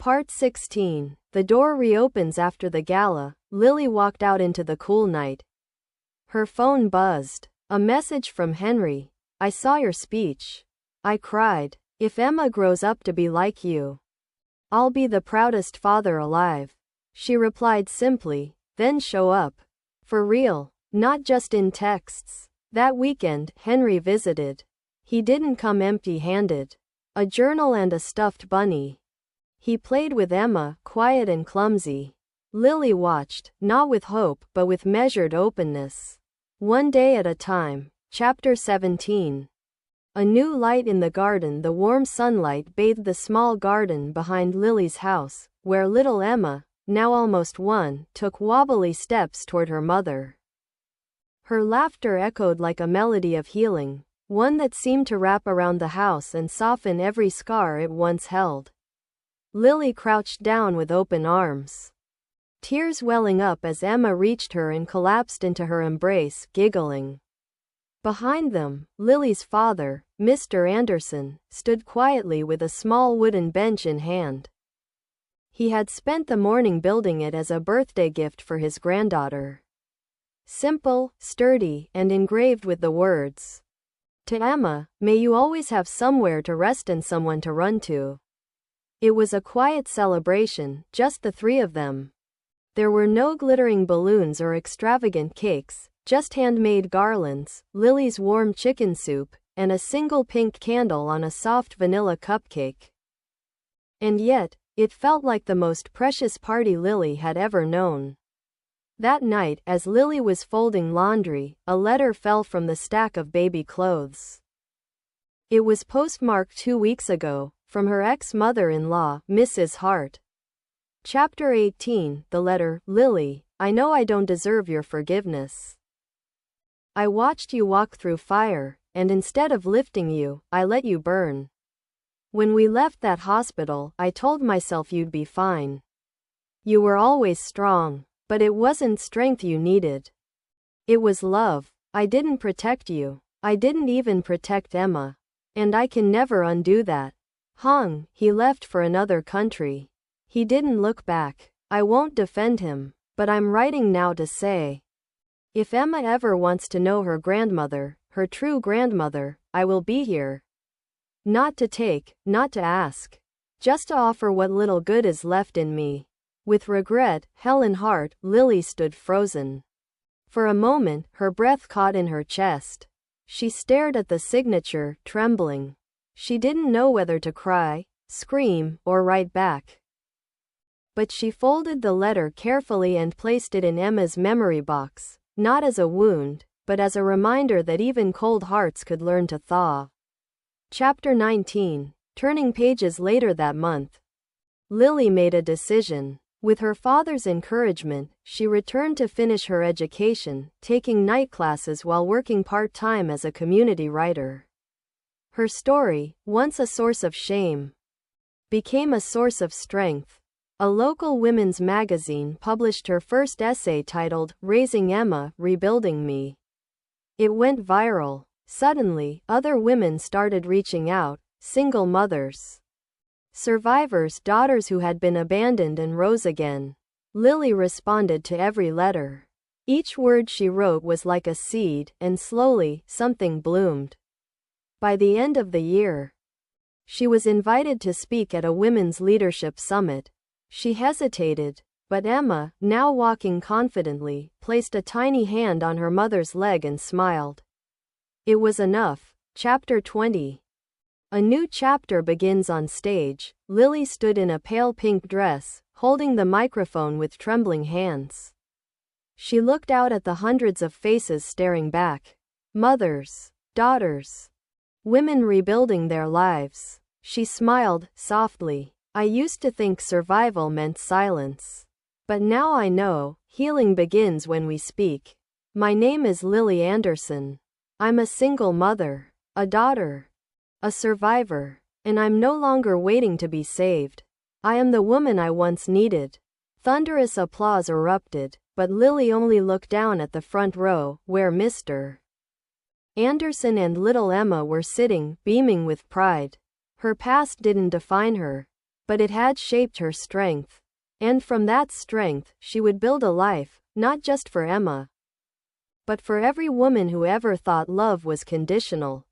Part 16. The door reopens after the gala. Lily walked out into the cool night. Her phone buzzed. A message from Henry. "I saw your speech." I cried. "If Emma grows up to be like you, I'll be the proudest father alive." She replied simply, "Then show up. For real. Not just in texts." That weekend, Henry visited. He didn't come empty-handed. A journal and a stuffed bunny. He played with Emma, quiet and clumsy. Lily watched, not with hope, but with measured openness. One day at a time. Chapter 17. A new light in the garden. The warm sunlight bathed the small garden behind Lily's house, where little Emma, now almost 1, took wobbly steps toward her mother. Her laughter echoed like a melody of healing, one that seemed to wrap around the house and soften every scar it once held. Lily crouched down with open arms, tears welling up as Emma reached her and collapsed into her embrace, giggling. Behind them, Lily's father, Mr. Anderson, stood quietly with a small wooden bench in hand. He had spent the morning building it as a birthday gift for his granddaughter. Simple, sturdy, and engraved with the words, "To Emma, may you always have somewhere to rest and someone to run to." It was a quiet celebration, just the three of them. There were no glittering balloons or extravagant cakes, just handmade garlands, Lily's warm chicken soup, and a single pink candle on a soft vanilla cupcake. And yet, it felt like the most precious party Lily had ever known. That night, as Lily was folding laundry, a letter fell from the stack of baby clothes. It was postmarked 2 weeks ago, from her ex-mother-in-law, Mrs. Hart. Chapter 18. The letter. "Lily, I know I don't deserve your forgiveness. I watched you walk through fire, and instead of lifting you, I let you burn. When we left that hospital, I told myself you'd be fine. You were always strong, but it wasn't strength you needed. It was love. I didn't protect you. I didn't even protect Emma. And I can never undo that." He left for another country. He didn't look back. I won't defend him, but I'm writing now to say, if Emma ever wants to know her grandmother, her true grandmother, I will be here. Not to take, not to ask. Just to offer what little good is left in me. With regret, Helen Hart. Lily stood frozen. For a moment, her breath caught in her chest. She stared at the signature, trembling. She didn't know whether to cry, scream, or write back. But she folded the letter carefully and placed it in Emma's memory box, not as a wound, but as a reminder that even cold hearts could learn to thaw. Chapter 19. Turning pages. Later that month, Lily made a decision. With her father's encouragement, she returned to finish her education, taking night classes while working part-time as a community writer. Her story, once a source of shame, became a source of strength. A local women's magazine published her first essay titled, "Raising Emma, Rebuilding Me." It went viral. Suddenly, other women started reaching out, single mothers, survivors, daughters who had been abandoned and rose again. Lily responded to every letter. Each word she wrote was like a seed, and slowly, something bloomed. By the end of the year, she was invited to speak at a women's leadership summit. She hesitated, but Emma, now walking confidently, placed a tiny hand on her mother's leg and smiled. It was enough. Chapter 20. A new chapter begins on stage. Lily stood in a pale pink dress, holding the microphone with trembling hands. She looked out at the hundreds of faces staring back. Mothers, daughters, women rebuilding their lives. She smiled, softly. "I used to think survival meant silence. But now I know, healing begins when we speak. My name is Lily Anderson. I'm a single mother, a daughter, a survivor, and I'm no longer waiting to be saved. I am the woman I once needed." Thunderous applause erupted, but Lily only looked down at the front row, where Mr. Anderson and little Emma were sitting, beaming with pride. Her past didn't define her, but it had shaped her strength. And from that strength, she would build a life, not just for Emma, but for every woman who ever thought love was conditional.